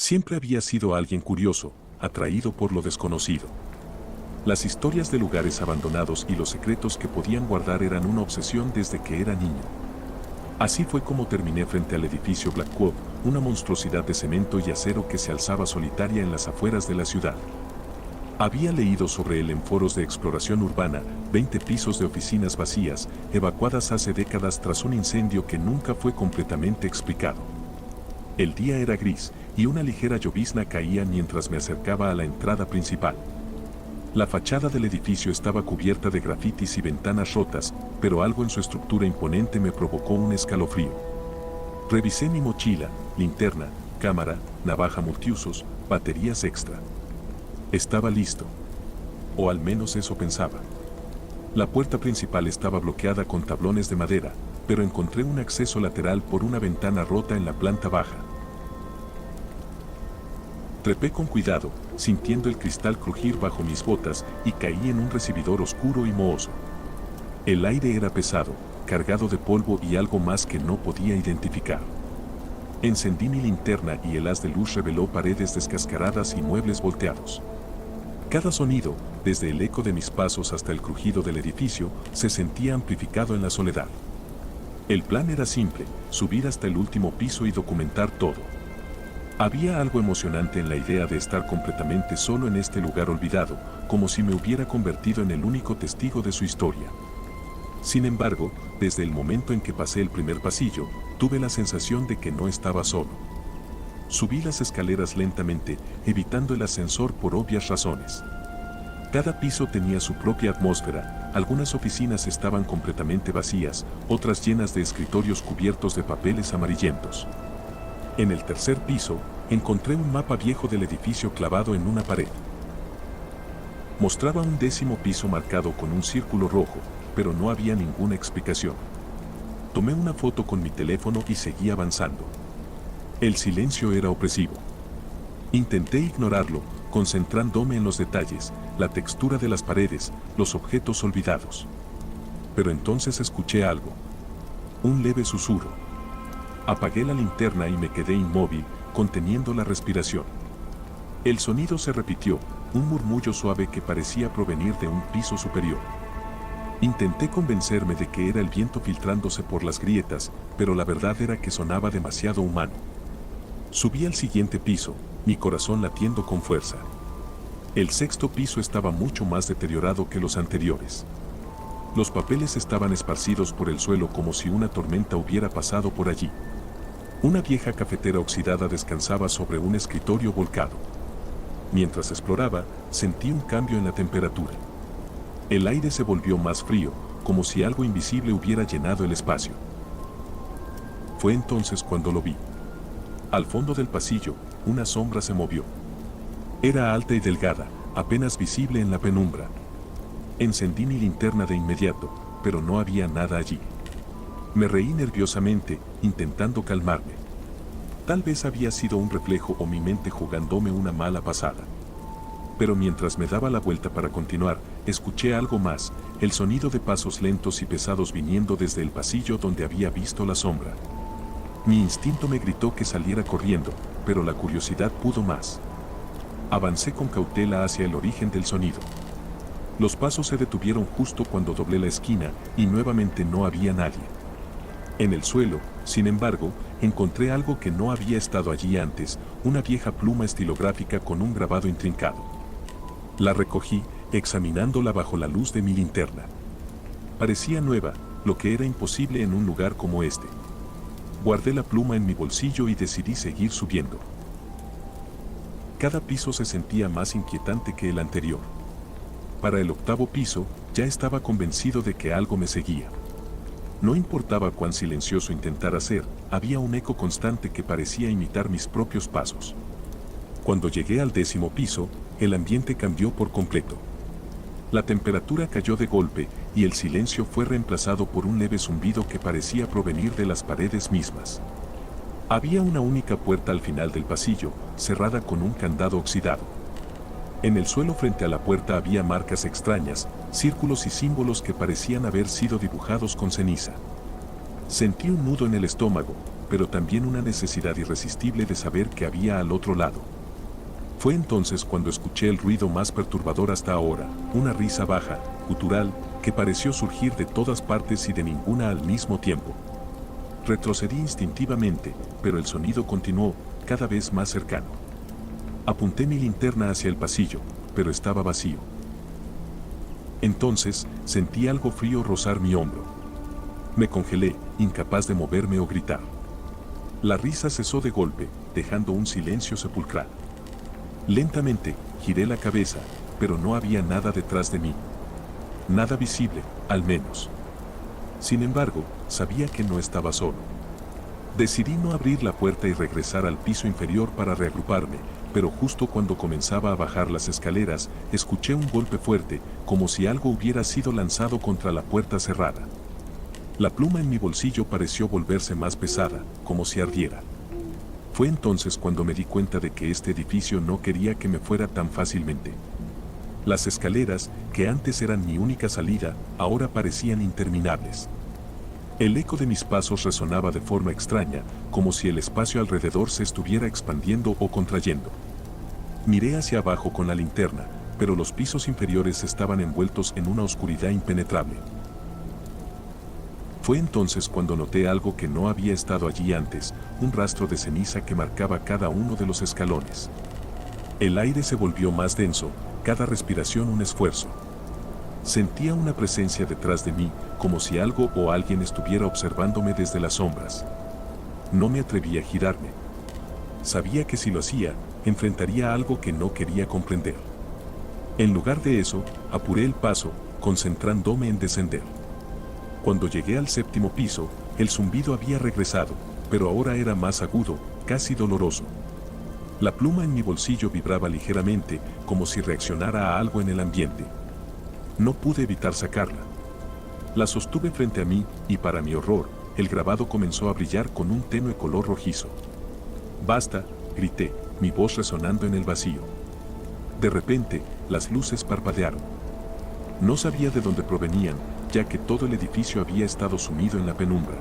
Siempre había sido alguien curioso, atraído por lo desconocido. Las historias de lugares abandonados y los secretos que podían guardar eran una obsesión desde que era niño. Así fue como terminé frente al edificio Blackwood, una monstruosidad de cemento y acero que se alzaba solitaria en las afueras de la ciudad. Había leído sobre él en foros de exploración urbana, 20 pisos de oficinas vacías, evacuadas hace décadas tras un incendio que nunca fue completamente explicado. El día era gris, y una ligera llovizna caía mientras me acercaba a la entrada principal. La fachada del edificio estaba cubierta de grafitis y ventanas rotas, pero algo en su estructura imponente me provocó un escalofrío. Revisé mi mochila, linterna, cámara, navaja multiusos, baterías extra. Estaba listo. O al menos eso pensaba. La puerta principal estaba bloqueada con tablones de madera, pero encontré un acceso lateral por una ventana rota en la planta baja. Trepé con cuidado, sintiendo el cristal crujir bajo mis botas, y caí en un recibidor oscuro y mohoso. El aire era pesado, cargado de polvo y algo más que no podía identificar. Encendí mi linterna y el haz de luz reveló paredes descascaradas y muebles volteados. Cada sonido, desde el eco de mis pasos hasta el crujido del edificio, se sentía amplificado en la soledad. El plan era simple, subir hasta el último piso y documentar todo. Había algo emocionante en la idea de estar completamente solo en este lugar olvidado, como si me hubiera convertido en el único testigo de su historia. Sin embargo, desde el momento en que pasé el primer pasillo, tuve la sensación de que no estaba solo. Subí las escaleras lentamente, evitando el ascensor por obvias razones. Cada piso tenía su propia atmósfera, algunas oficinas estaban completamente vacías, otras llenas de escritorios cubiertos de papeles amarillentos. En el tercer piso, encontré un mapa viejo del edificio clavado en una pared. Mostraba un 10º piso marcado con un círculo rojo, pero no había ninguna explicación. Tomé una foto con mi teléfono y seguí avanzando. El silencio era opresivo. Intenté ignorarlo, concentrándome en los detalles, la textura de las paredes, los objetos olvidados. Pero entonces escuché algo. Un leve susurro. Apagué la linterna y me quedé inmóvil, conteniendo la respiración. El sonido se repitió, un murmullo suave que parecía provenir de un piso superior. Intenté convencerme de que era el viento filtrándose por las grietas, pero la verdad era que sonaba demasiado humano. Subí al siguiente piso, mi corazón latiendo con fuerza. El sexto piso estaba mucho más deteriorado que los anteriores. Los papeles estaban esparcidos por el suelo como si una tormenta hubiera pasado por allí. Una vieja cafetera oxidada descansaba sobre un escritorio volcado. Mientras exploraba, sentí un cambio en la temperatura. El aire se volvió más frío, como si algo invisible hubiera llenado el espacio. Fue entonces cuando lo vi. Al fondo del pasillo, una sombra se movió. Era alta y delgada, apenas visible en la penumbra. Encendí mi linterna de inmediato, pero no había nada allí. Me reí nerviosamente, intentando calmarme. Tal vez había sido un reflejo o mi mente jugándome una mala pasada. Pero mientras me daba la vuelta para continuar, escuché algo más, el sonido de pasos lentos y pesados viniendo desde el pasillo donde había visto la sombra. Mi instinto me gritó que saliera corriendo, pero la curiosidad pudo más. Avancé con cautela hacia el origen del sonido. Los pasos se detuvieron justo cuando doblé la esquina y nuevamente no había nadie. En el suelo, sin embargo, encontré algo que no había estado allí antes, una vieja pluma estilográfica con un grabado intrincado. La recogí, examinándola bajo la luz de mi linterna. Parecía nueva, lo que era imposible en un lugar como este. Guardé la pluma en mi bolsillo y decidí seguir subiendo. Cada piso se sentía más inquietante que el anterior. Para el 8º piso, ya estaba convencido de que algo me seguía. No importaba cuán silencioso intentara ser, había un eco constante que parecía imitar mis propios pasos. Cuando llegué al 10º piso, el ambiente cambió por completo. La temperatura cayó de golpe y el silencio fue reemplazado por un leve zumbido que parecía provenir de las paredes mismas. Había una única puerta al final del pasillo, cerrada con un candado oxidado. En el suelo frente a la puerta había marcas extrañas, círculos y símbolos que parecían haber sido dibujados con ceniza. Sentí un nudo en el estómago, pero también una necesidad irresistible de saber qué había al otro lado. Fue entonces cuando escuché el ruido más perturbador hasta ahora, una risa baja, gutural, que pareció surgir de todas partes y de ninguna al mismo tiempo. Retrocedí instintivamente, pero el sonido continuó, cada vez más cercano. Apunté mi linterna hacia el pasillo, pero estaba vacío. Entonces, sentí algo frío rozar mi hombro. Me congelé, incapaz de moverme o gritar. La risa cesó de golpe, dejando un silencio sepulcral. Lentamente, giré la cabeza, pero no había nada detrás de mí. Nada visible, al menos. Sin embargo, sabía que no estaba solo. Decidí no abrir la puerta y regresar al piso inferior para reagruparme, pero justo cuando comenzaba a bajar las escaleras, escuché un golpe fuerte, como si algo hubiera sido lanzado contra la puerta cerrada. La pluma en mi bolsillo pareció volverse más pesada, como si ardiera. Fue entonces cuando me di cuenta de que este edificio no quería que me fuera tan fácilmente. Las escaleras, que antes eran mi única salida, ahora parecían interminables. El eco de mis pasos resonaba de forma extraña, como si el espacio alrededor se estuviera expandiendo o contrayendo. Miré hacia abajo con la linterna, pero los pisos inferiores estaban envueltos en una oscuridad impenetrable. Fue entonces cuando noté algo que no había estado allí antes, un rastro de ceniza que marcaba cada uno de los escalones. El aire se volvió más denso, cada respiración un esfuerzo. Sentía una presencia detrás de mí, como si algo o alguien estuviera observándome desde las sombras. No me atreví a girarme. Sabía que si lo hacía, enfrentaría algo que no quería comprender. En lugar de eso, apuré el paso, concentrándome en descender. Cuando llegué al séptimo piso, el zumbido había regresado, pero ahora era más agudo, casi doloroso. La pluma en mi bolsillo vibraba ligeramente, como si reaccionara a algo en el ambiente. No pude evitar sacarla. La sostuve frente a mí, y para mi horror, el grabado comenzó a brillar con un tenue color rojizo. «¡Basta!», grité, mi voz resonando en el vacío. De repente, las luces parpadearon. No sabía de dónde provenían, ya que todo el edificio había estado sumido en la penumbra.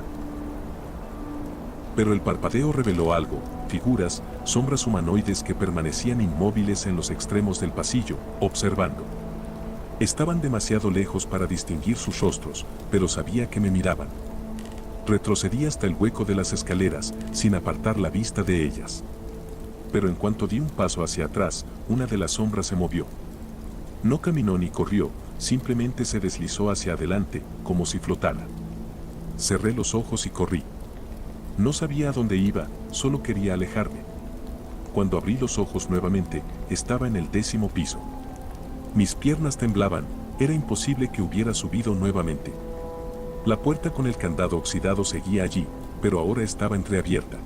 Pero el parpadeo reveló algo, figuras, sombras humanoides que permanecían inmóviles en los extremos del pasillo, observando. Estaban demasiado lejos para distinguir sus rostros, pero sabía que me miraban. Retrocedí hasta el hueco de las escaleras, sin apartar la vista de ellas. Pero en cuanto di un paso hacia atrás, una de las sombras se movió. No caminó ni corrió, simplemente se deslizó hacia adelante, como si flotara. Cerré los ojos y corrí. No sabía a dónde iba, solo quería alejarme. Cuando abrí los ojos nuevamente, estaba en el 10º piso. Mis piernas temblaban, era imposible que hubiera subido nuevamente. La puerta con el candado oxidado seguía allí, pero ahora estaba entreabierta.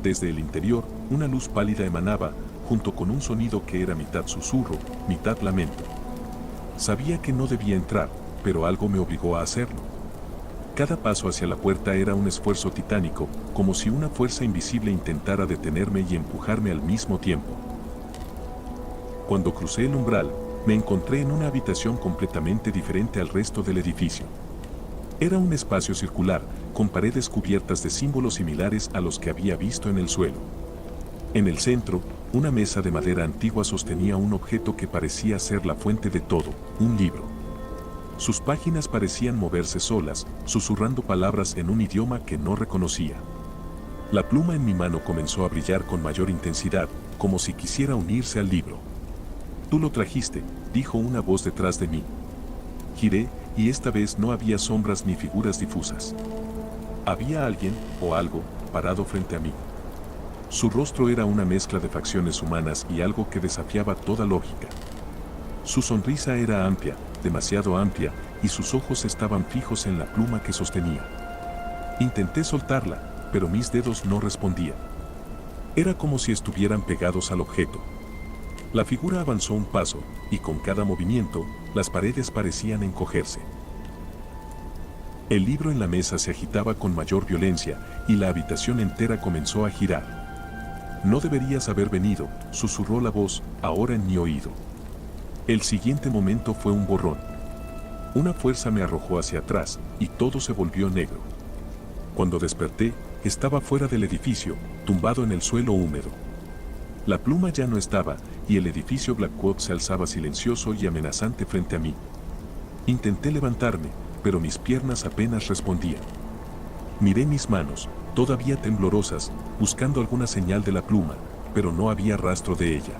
Desde el interior, una luz pálida emanaba, junto con un sonido que era mitad susurro, mitad lamento. Sabía que no debía entrar, pero algo me obligó a hacerlo. Cada paso hacia la puerta era un esfuerzo titánico, como si una fuerza invisible intentara detenerme y empujarme al mismo tiempo. Cuando crucé el umbral, me encontré en una habitación completamente diferente al resto del edificio. Era un espacio circular, con paredes cubiertas de símbolos similares a los que había visto en el suelo. En el centro, una mesa de madera antigua sostenía un objeto que parecía ser la fuente de todo, un libro. Sus páginas parecían moverse solas, susurrando palabras en un idioma que no reconocía. La pluma en mi mano comenzó a brillar con mayor intensidad, como si quisiera unirse al libro. «Tú lo trajiste», dijo una voz detrás de mí. Giré, y esta vez no había sombras ni figuras difusas. Había alguien, o algo, parado frente a mí. Su rostro era una mezcla de facciones humanas y algo que desafiaba toda lógica. Su sonrisa era amplia, demasiado amplia, y sus ojos estaban fijos en la pluma que sostenía. Intenté soltarla, pero mis dedos no respondían. Era como si estuvieran pegados al objeto. La figura avanzó un paso, y con cada movimiento, las paredes parecían encogerse. El libro en la mesa se agitaba con mayor violencia, y la habitación entera comenzó a girar. «No deberías haber venido», susurró la voz, ahora en mi oído. El siguiente momento fue un borrón. Una fuerza me arrojó hacia atrás, y todo se volvió negro. Cuando desperté, Estaba fuera del edificio, tumbado en el suelo húmedo. La pluma ya no estaba, y el edificio Blackwood se alzaba silencioso y amenazante frente a mí. Intenté levantarme, pero mis piernas apenas respondían. Miré mis manos, todavía temblorosas, buscando alguna señal de la pluma, pero no había rastro de ella.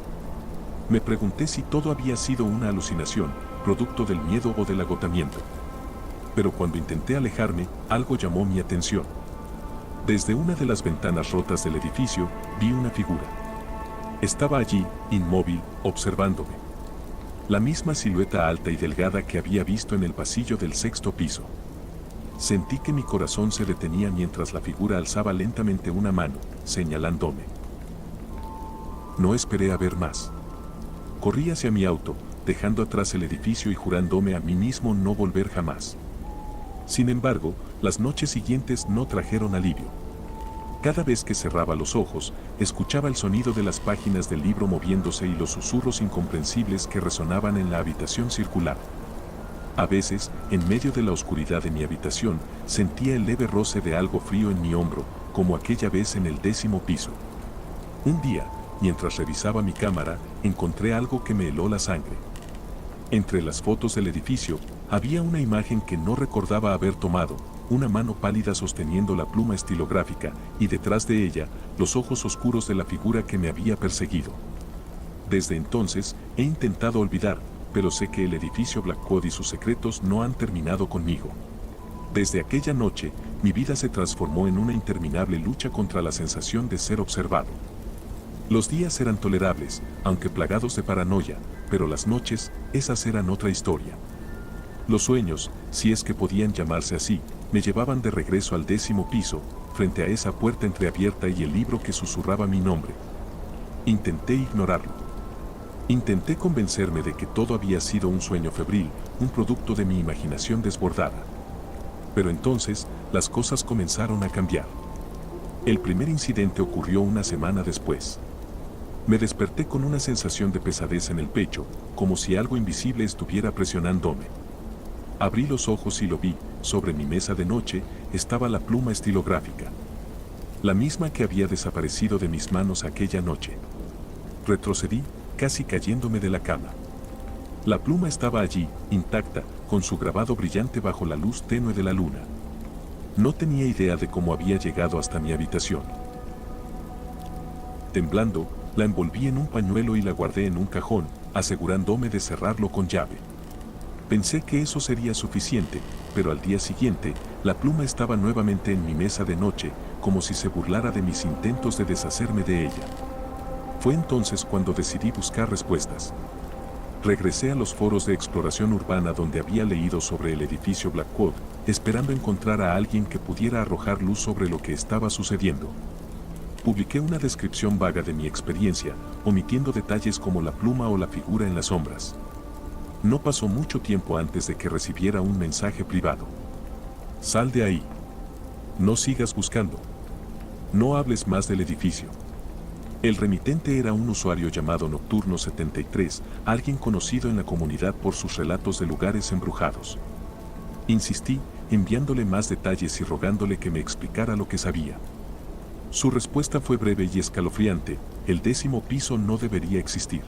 Me pregunté si todo había sido una alucinación, producto del miedo o del agotamiento. Pero cuando intenté alejarme, algo llamó mi atención. Desde una de las ventanas rotas del edificio, vi una figura. Estaba allí, inmóvil, observándome. La misma silueta alta y delgada que había visto en el pasillo del sexto piso. Sentí que mi corazón se detenía mientras la figura alzaba lentamente una mano, señalándome. No esperé a ver más. Corrí hacia mi auto, dejando atrás el edificio y jurándome a mí mismo no volver jamás. Sin embargo, las noches siguientes no trajeron alivio. Cada vez que cerraba los ojos, escuchaba el sonido de las páginas del libro moviéndose y los susurros incomprensibles que resonaban en la habitación circular. A veces, en medio de la oscuridad de mi habitación, sentía el leve roce de algo frío en mi hombro, como aquella vez en el 10º piso. Un día, mientras revisaba mi cámara, encontré algo que me heló la sangre. Entre las fotos del edificio, había una imagen que no recordaba haber tomado, una mano pálida sosteniendo la pluma estilográfica, y detrás de ella, los ojos oscuros de la figura que me había perseguido. Desde entonces, he intentado olvidar, pero sé que el edificio Blackwood y sus secretos no han terminado conmigo. Desde aquella noche, mi vida se transformó en una interminable lucha contra la sensación de ser observado. Los días eran tolerables, aunque plagados de paranoia, pero las noches, esas eran otra historia. Los sueños, si es que podían llamarse así, me llevaban de regreso al 10º piso, frente a esa puerta entreabierta y el libro que susurraba mi nombre. Intenté ignorarlo. Intenté convencerme de que todo había sido un sueño febril, un producto de mi imaginación desbordada. Pero entonces, las cosas comenzaron a cambiar. El primer incidente ocurrió una semana después. Me desperté con una sensación de pesadez en el pecho, como si algo invisible estuviera presionándome. Abrí los ojos y lo vi, sobre mi mesa de noche, estaba la pluma estilográfica. La misma que había desaparecido de mis manos aquella noche. Retrocedí, casi cayéndome de la cama. La pluma estaba allí, intacta, con su grabado brillante bajo la luz tenue de la luna. No tenía idea de cómo había llegado hasta mi habitación. Temblando, la envolví en un pañuelo y la guardé en un cajón, asegurándome de cerrarlo con llave. Pensé que eso sería suficiente, pero al día siguiente, la pluma estaba nuevamente en mi mesa de noche, como si se burlara de mis intentos de deshacerme de ella. Fue entonces cuando decidí buscar respuestas. Regresé a los foros de exploración urbana donde había leído sobre el edificio Blackwood, esperando encontrar a alguien que pudiera arrojar luz sobre lo que estaba sucediendo. Publiqué una descripción vaga de mi experiencia, omitiendo detalles como la pluma o la figura en las sombras. No pasó mucho tiempo antes de que recibiera un mensaje privado. Sal de ahí. No sigas buscando. No hables más del edificio. El remitente era un usuario llamado Nocturno 73, alguien conocido en la comunidad por sus relatos de lugares embrujados. Insistí, enviándole más detalles y rogándole que me explicara lo que sabía. Su respuesta fue breve y escalofriante: el 10º piso no debería existir.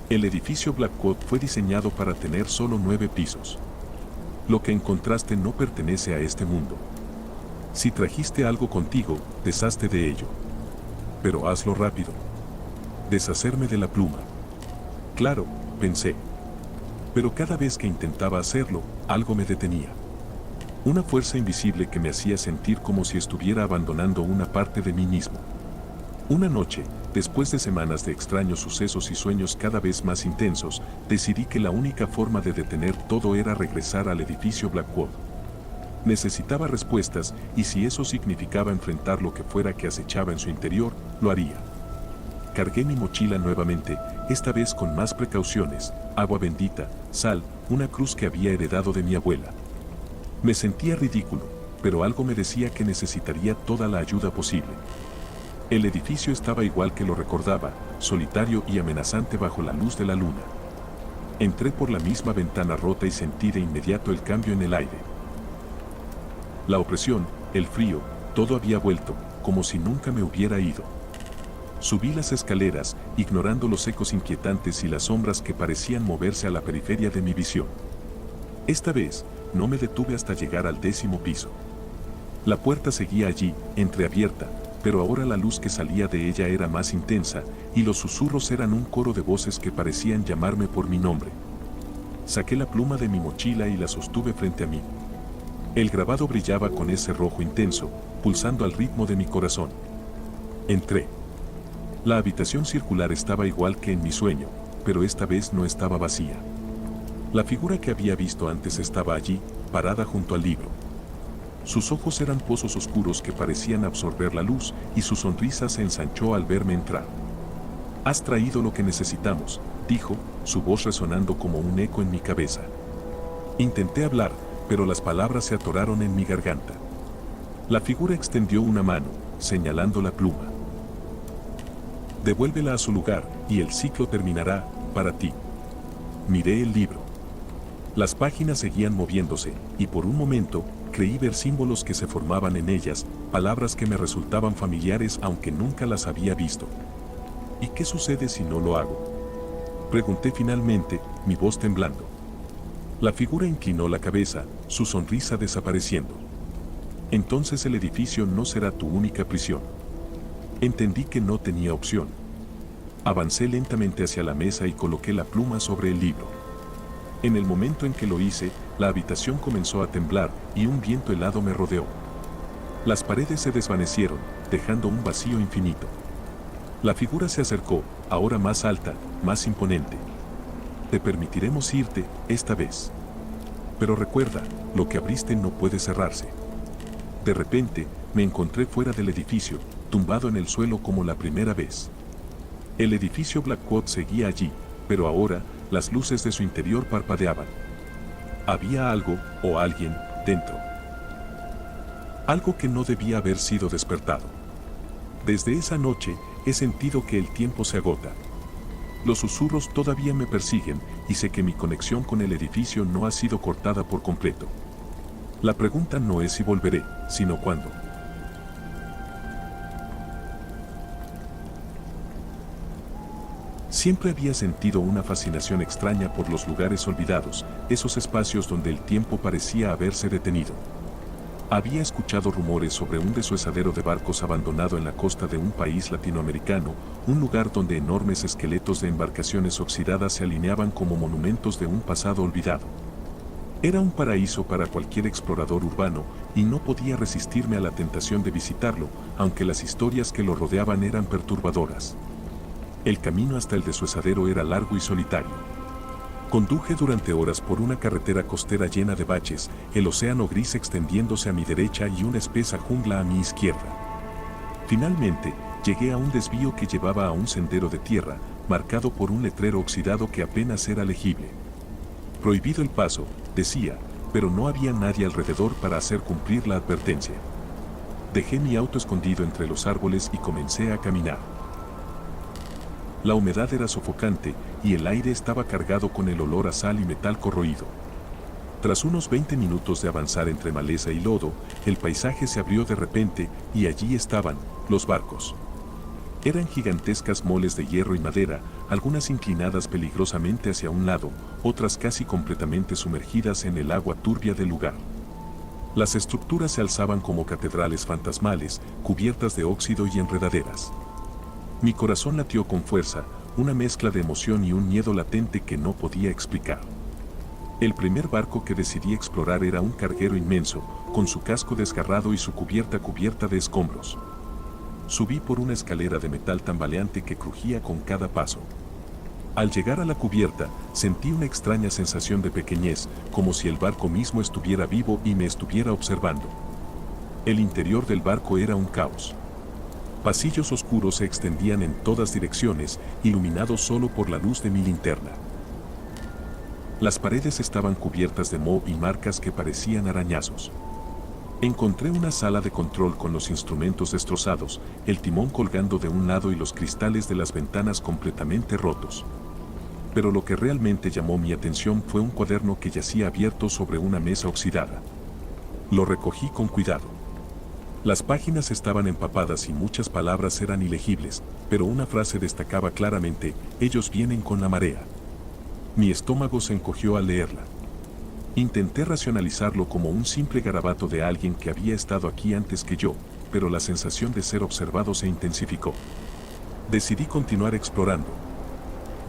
El edificio Blackwood fue diseñado para tener solo 9 pisos. Lo que encontraste no pertenece a este mundo. Si trajiste algo contigo, deshazte de ello. Pero hazlo rápido. Deshacerme de la pluma. Claro, pensé. Pero cada vez que intentaba hacerlo, algo me detenía. Una fuerza invisible que me hacía sentir como si estuviera abandonando una parte de mí mismo. Una noche, después de semanas de extraños sucesos y sueños cada vez más intensos, decidí que la única forma de detener todo era regresar al edificio Blackwood. Necesitaba respuestas, y si eso significaba enfrentar lo que fuera que acechaba en su interior, lo haría. Cargué mi mochila nuevamente, esta vez con más precauciones: agua bendita, sal, una cruz que había heredado de mi abuela. Me sentía ridículo, pero algo me decía que necesitaría toda la ayuda posible. El edificio estaba igual que lo recordaba, solitario y amenazante bajo la luz de la luna. Entré por la misma ventana rota y sentí de inmediato el cambio en el aire. La opresión, el frío, Todo había vuelto, como si nunca me hubiera ido. Subí las escaleras, ignorando los ecos inquietantes y las sombras que parecían moverse a la periferia de mi visión. Esta vez, no me detuve hasta llegar al 10º piso. La puerta seguía allí, entreabierta, pero ahora la luz que salía de ella era más intensa, y los susurros eran un coro de voces que parecían llamarme por mi nombre. Saqué la pluma de mi mochila y la sostuve frente a mí. El grabado brillaba con ese rojo intenso, pulsando al ritmo de mi corazón. Entré. La habitación circular estaba igual que en mi sueño, pero esta vez no estaba vacía. La figura que había visto antes estaba allí, parada junto al libro. Sus ojos eran pozos oscuros que parecían absorber la luz, y su sonrisa se ensanchó al verme entrar. «Has traído lo que necesitamos», dijo, su voz resonando como un eco en mi cabeza. Intenté hablar, pero las palabras se atoraron en mi garganta. La figura extendió una mano, señalando la pluma. «Devuélvela a su lugar, y el ciclo terminará, para ti». Miré el libro. Las páginas seguían moviéndose, y por un momento, creí ver símbolos que se formaban en ellas, palabras que me resultaban familiares aunque nunca las había visto. ¿Y qué sucede si no lo hago?, pregunté finalmente, mi voz temblando. La figura inclinó la cabeza, su sonrisa desapareciendo. «Entonces el edificio no será tu única prisión». Entendí que no tenía opción. Avancé lentamente hacia la mesa y coloqué la pluma sobre el libro. En el momento en que lo hice, la habitación comenzó a temblar y un viento helado me rodeó. Las paredes se desvanecieron, dejando un vacío infinito. La figura se acercó, ahora más alta, más imponente. «Te permitiremos irte, esta vez. Pero recuerda, lo que abriste no puede cerrarse». De repente, me encontré fuera del edificio, tumbado en el suelo como la primera vez. El edificio Blackwood seguía allí, pero ahora, las luces de su interior parpadeaban. Había algo, o alguien, dentro. Algo que no debía haber sido despertado. Desde esa noche, he sentido que el tiempo se agota. Los susurros todavía me persiguen, y sé que mi conexión con el edificio no ha sido cortada por completo. La pregunta no es si volveré, sino cuándo. Siempre había sentido una fascinación extraña por los lugares olvidados, esos espacios donde el tiempo parecía haberse detenido. Había escuchado rumores sobre un desuesadero de barcos abandonado en la costa de un país latinoamericano, un lugar donde enormes esqueletos de embarcaciones oxidadas se alineaban como monumentos de un pasado olvidado. Era un paraíso para cualquier explorador urbano, y no podía resistirme a la tentación de visitarlo, aunque las historias que lo rodeaban eran perturbadoras. El camino hasta el desuesadero era largo y solitario. Conduje durante horas por una carretera costera llena de baches, el océano gris extendiéndose a mi derecha y una espesa jungla a mi izquierda. Finalmente, llegué a un desvío que llevaba a un sendero de tierra, marcado por un letrero oxidado que apenas era legible. «Prohibido el paso», decía, pero no había nadie alrededor para hacer cumplir la advertencia. Dejé mi auto escondido entre los árboles y comencé a caminar. La humedad era sofocante, y el aire estaba cargado con el olor a sal y metal corroído. Tras unos 20 minutos de avanzar entre maleza y lodo, el paisaje se abrió de repente, y allí estaban, los barcos. Eran gigantescas moles de hierro y madera, algunas inclinadas peligrosamente hacia un lado, otras casi completamente sumergidas en el agua turbia del lugar. Las estructuras se alzaban como catedrales fantasmales, cubiertas de óxido y enredaderas. Mi corazón latió con fuerza, una mezcla de emoción y un miedo latente que no podía explicar. El primer barco que decidí explorar era un carguero inmenso, con su casco desgarrado y su cubierta cubierta de escombros. Subí por una escalera de metal tambaleante que crujía con cada paso. Al llegar a la cubierta, sentí una extraña sensación de pequeñez, como si el barco mismo estuviera vivo y me estuviera observando. El interior del barco era un caos. Pasillos oscuros se extendían en todas direcciones, iluminados solo por la luz de mi linterna. Las paredes estaban cubiertas de moho y marcas que parecían arañazos. Encontré una sala de control con los instrumentos destrozados, el timón colgando de un lado y los cristales de las ventanas completamente rotos. Pero lo que realmente llamó mi atención fue un cuaderno que yacía abierto sobre una mesa oxidada. Lo recogí con cuidado. Las páginas estaban empapadas y muchas palabras eran ilegibles, pero una frase destacaba claramente: ellos vienen con la marea. Mi estómago se encogió al leerla. Intenté racionalizarlo como un simple garabato de alguien que había estado aquí antes que yo, pero la sensación de ser observado se intensificó. Decidí continuar explorando.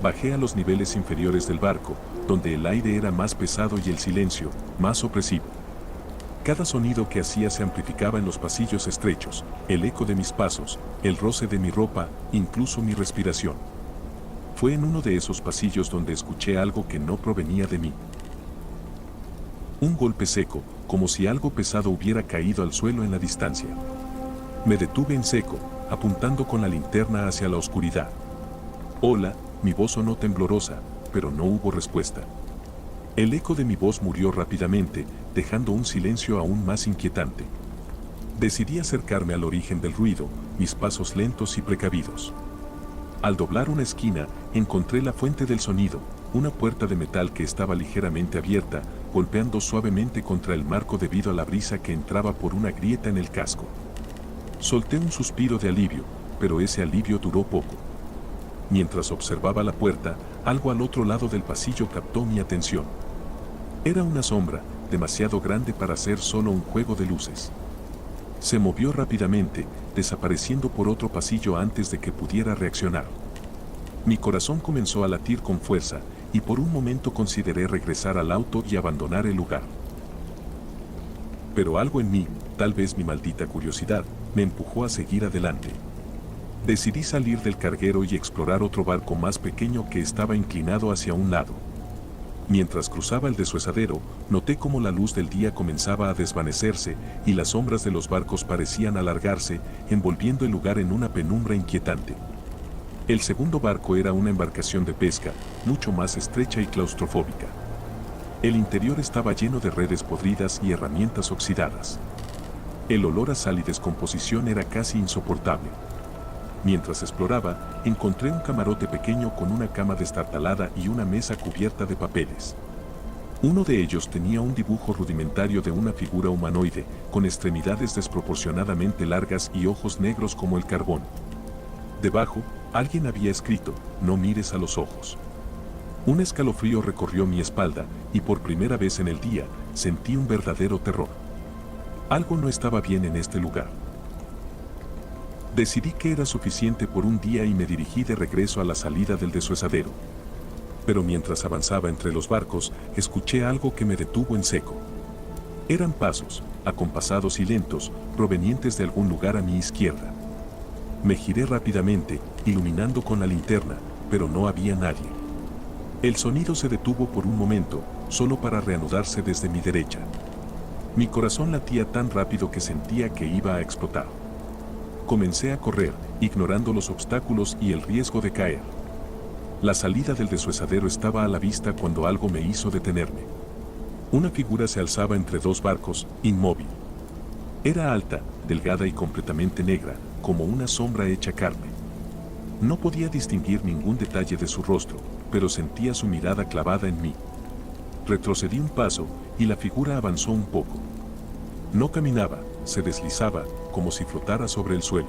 Bajé a los niveles inferiores del barco, donde el aire era más pesado y el silencio más opresivo. Cada sonido que hacía se amplificaba en los pasillos estrechos, el eco de mis pasos, el roce de mi ropa, incluso mi respiración. Fue en uno de esos pasillos donde escuché algo que no provenía de mí. Un golpe seco, como si algo pesado hubiera caído al suelo en la distancia. Me detuve en seco, apuntando con la linterna hacia la oscuridad. Hola, mi voz sonó temblorosa, pero no hubo respuesta. El eco de mi voz murió rápidamente, dejando un silencio aún más inquietante. Decidí acercarme al origen del ruido, mis pasos lentos y precavidos. Al doblar una esquina, encontré la fuente del sonido, una puerta de metal que estaba ligeramente abierta, golpeando suavemente contra el marco debido a la brisa que entraba por una grieta en el casco. Solté un suspiro de alivio, pero ese alivio duró poco. Mientras observaba la puerta, algo al otro lado del pasillo captó mi atención. Era una sombra, demasiado grande para ser solo un juego de luces. Se movió rápidamente, desapareciendo por otro pasillo antes de que pudiera reaccionar. Mi corazón comenzó a latir con fuerza, y por un momento consideré regresar al auto y abandonar el lugar. Pero algo en mí, tal vez mi maldita curiosidad, me empujó a seguir adelante. Decidí salir del carguero y explorar otro barco más pequeño que estaba inclinado hacia un lado. Mientras cruzaba el desuesadero, noté cómo la luz del día comenzaba a desvanecerse y las sombras de los barcos parecían alargarse, envolviendo el lugar en una penumbra inquietante. El segundo barco era una embarcación de pesca, mucho más estrecha y claustrofóbica. El interior estaba lleno de redes podridas y herramientas oxidadas. El olor a sal y descomposición era casi insoportable. Mientras exploraba, encontré un camarote pequeño con una cama destartalada y una mesa cubierta de papeles. Uno de ellos tenía un dibujo rudimentario de una figura humanoide, con extremidades desproporcionadamente largas y ojos negros como el carbón. Debajo, alguien había escrito: no mires a los ojos. Un escalofrío recorrió mi espalda, y por primera vez en el día, sentí un verdadero terror. Algo no estaba bien en este lugar. Decidí que era suficiente por un día y me dirigí de regreso a la salida del desuesadero. Pero mientras avanzaba entre los barcos, escuché algo que me detuvo en seco. Eran pasos, acompasados y lentos, provenientes de algún lugar a mi izquierda. Me giré rápidamente, iluminando con la linterna, pero no había nadie. El sonido se detuvo por un momento, solo para reanudarse desde mi derecha. Mi corazón latía tan rápido que sentía que iba a explotar. Comencé a correr, ignorando los obstáculos y el riesgo de caer. La salida del desuesadero estaba a la vista cuando algo me hizo detenerme. Una figura se alzaba entre dos barcos, inmóvil. Era alta, delgada y completamente negra, como una sombra hecha carne. No podía distinguir ningún detalle de su rostro, pero sentía su mirada clavada en mí. Retrocedí un paso, y la figura avanzó un poco. No caminaba, se deslizaba, como si flotara sobre el suelo.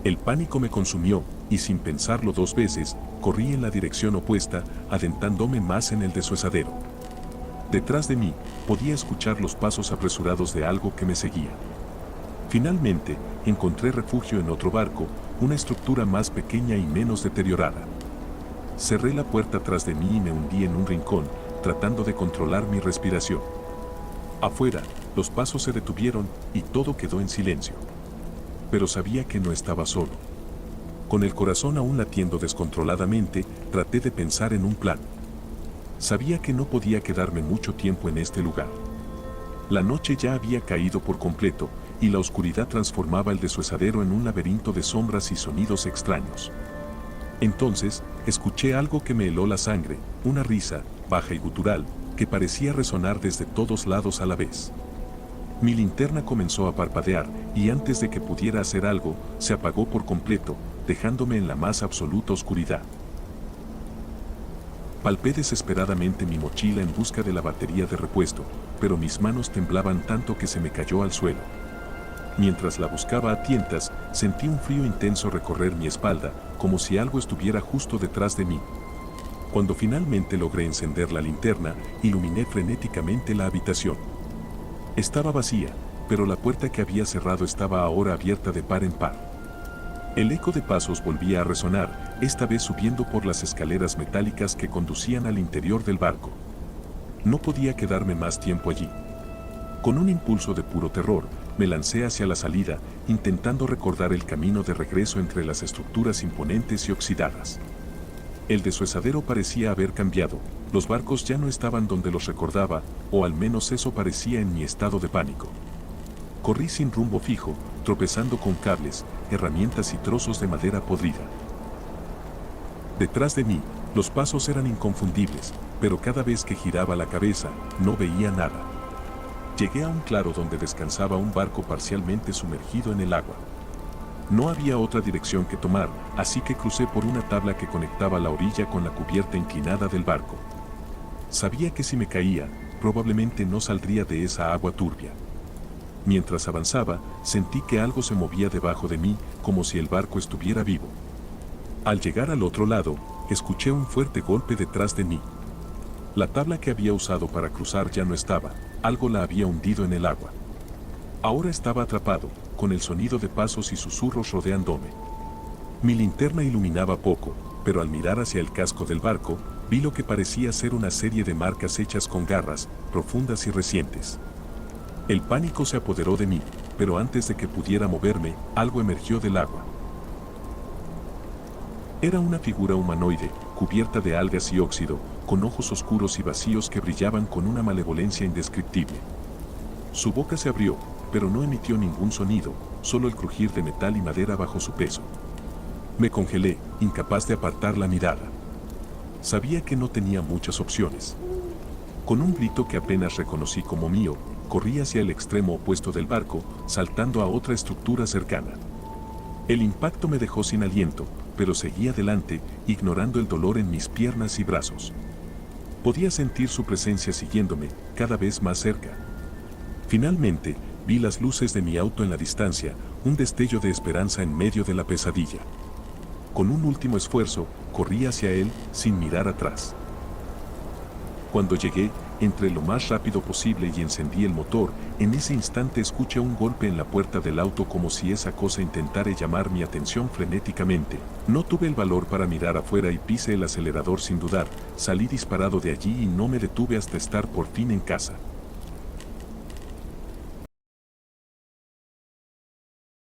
El pánico me consumió, y sin pensarlo dos veces, corrí en la dirección opuesta, adentrándome más en el desuesadero. Detrás de mí, podía escuchar los pasos apresurados de algo que me seguía. Finalmente, encontré refugio en otro barco, una estructura más pequeña y menos deteriorada. Cerré la puerta tras de mí y me hundí en un rincón, tratando de controlar mi respiración. Afuera, los pasos se detuvieron y todo quedó en silencio. Pero sabía que no estaba solo. Con el corazón aún latiendo descontroladamente, traté de pensar en un plan. Sabía que no podía quedarme mucho tiempo en este lugar. La noche ya había caído por completo, y la oscuridad transformaba el desuesadero en un laberinto de sombras y sonidos extraños. Entonces, escuché algo que me heló la sangre, una risa, baja y gutural, que parecía resonar desde todos lados a la vez. Mi linterna comenzó a parpadear, y antes de que pudiera hacer algo, se apagó por completo, dejándome en la más absoluta oscuridad. Palpé desesperadamente mi mochila en busca de la batería de repuesto, pero mis manos temblaban tanto que se me cayó al suelo. Mientras la buscaba a tientas, sentí un frío intenso recorrer mi espalda, como si algo estuviera justo detrás de mí. Cuando finalmente logré encender la linterna, iluminé frenéticamente la habitación. Estaba vacía, pero la puerta que había cerrado estaba ahora abierta de par en par. El eco de pasos volvía a resonar, esta vez subiendo por las escaleras metálicas que conducían al interior del barco. No podía quedarme más tiempo allí. Con un impulso de puro terror, me lancé hacia la salida, intentando recordar el camino de regreso entre las estructuras imponentes y oxidadas. El desuesadero parecía haber cambiado, los barcos ya no estaban donde los recordaba, o al menos eso parecía en mi estado de pánico. Corrí sin rumbo fijo, tropezando con cables, herramientas y trozos de madera podrida. Detrás de mí, los pasos eran inconfundibles, pero cada vez que giraba la cabeza, no veía nada. Llegué a un claro donde descansaba un barco parcialmente sumergido en el agua. No había otra dirección que tomar, así que crucé por una tabla que conectaba la orilla con la cubierta inclinada del barco. Sabía que si me caía, probablemente no saldría de esa agua turbia. Mientras avanzaba, sentí que algo se movía debajo de mí, como si el barco estuviera vivo. Al llegar al otro lado, escuché un fuerte golpe detrás de mí. La tabla que había usado para cruzar ya no estaba, algo la había hundido en el agua. Ahora estaba atrapado, con el sonido de pasos y susurros rodeándome. Mi linterna iluminaba poco, pero al mirar hacia el casco del barco, vi lo que parecía ser una serie de marcas hechas con garras, profundas y recientes. El pánico se apoderó de mí, pero antes de que pudiera moverme, algo emergió del agua. Era una figura humanoide, cubierta de algas y óxido, con ojos oscuros y vacíos que brillaban con una malevolencia indescriptible. Su boca se abrió, pero no emitió ningún sonido, solo el crujir de metal y madera bajo su peso. Me congelé, incapaz de apartar la mirada. Sabía que no tenía muchas opciones. Con un grito que apenas reconocí como mío, corrí hacia el extremo opuesto del barco, saltando a otra estructura cercana. El impacto me dejó sin aliento, pero seguí adelante, ignorando el dolor en mis piernas y brazos. Podía sentir su presencia siguiéndome, cada vez más cerca. Finalmente, vi las luces de mi auto en la distancia, un destello de esperanza en medio de la pesadilla. Con un último esfuerzo, corrí hacia él, sin mirar atrás. Cuando llegué, entré lo más rápido posible y encendí el motor. En ese instante escuché un golpe en la puerta del auto como si esa cosa intentara llamar mi atención frenéticamente. No tuve el valor para mirar afuera y pisé el acelerador sin dudar. Salí disparado de allí y no me detuve hasta estar por fin en casa.